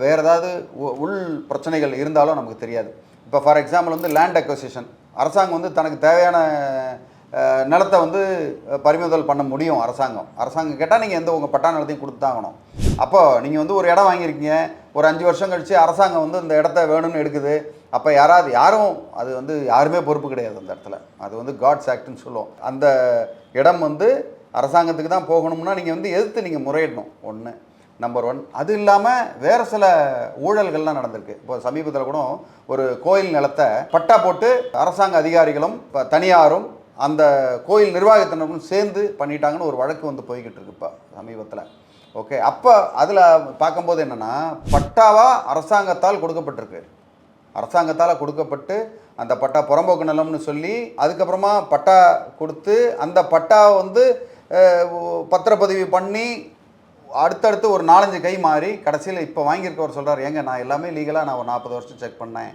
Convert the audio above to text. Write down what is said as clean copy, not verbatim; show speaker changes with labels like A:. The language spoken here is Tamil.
A: வேறு ஏதாவது உள் பிரச்சனைகள் இருந்தாலும் நமக்கு தெரியாது. இப்போ ஃபார் எக்ஸாம்பிள் வந்து லேண்ட் அக்வசிஷன், அரசாங்கம் வந்து தனக்கு தேவையான நிலத்தை வந்து பறிமுதல் பண்ண முடியும். அரசாங்கம் கேட்டால் நீங்கள் எந்த உங்கள் பட்டா நிலத்தையும் கொடுத்தாகணும். அப்போ நீங்கள் வந்து ஒரு இடம் வாங்கியிருக்கீங்க, ஒரு 5 வருஷம் கழித்து அரசாங்கம் வந்து இந்த இடத்த வேணும்னு எடுக்குது. அப்போ யாரும் அது வந்து யாருமே பொறுப்பு கிடையாது அந்த இடத்துல. அது வந்து காட்ஸ் ஆக்ட்னு சொல்லுவோம். அந்த இடம் வந்து அரசாங்கத்துக்கு தான் போகணும்னா நீங்கள் வந்து எதிர்த்து நீங்கள் முறையிடணும். ஒன்று நம்பர் 1. அது இல்லாமல் வேறு சில ஊழல்கள்லாம் நடந்திருக்கு. இப்போ சமீபத்தில் கூட ஒரு கோயில் நிலத்தை பட்டா போட்டு அரசாங்க அதிகாரிகளும் இப்போ தனியாரும் அந்த கோயில் நிர்வாகத்தினரும் சேர்ந்து பண்ணிட்டாங்கன்னு ஒரு வழக்கு வந்து போய்கிட்டு இருக்கு இப்போ சமீபத்தில். ஓகே, அப்போ அதில் பார்க்கும்போது என்னென்னா, பட்டாவா அரசாங்கத்தால் கொடுக்கப்பட்டிருக்கு. அரசாங்கத்தால் கொடுக்கப்பட்டு அந்த பட்டா புறம்போக்கு நிலம்னு சொல்லி அதுக்கப்புறமா பட்டா கொடுத்து அந்த பட்டாவை வந்து பத்திரப்பதிவு பண்ணி அடுத்தடுத்து ஒரு 4-5 கை மாறி கடைசியில் இப்போ வாங்கியிருக்கவர் சொல்கிறார், ஏங்க நான் எல்லாமே லீகலாக நான் ஒரு 40 வருஷம் செக் பண்ணேன்.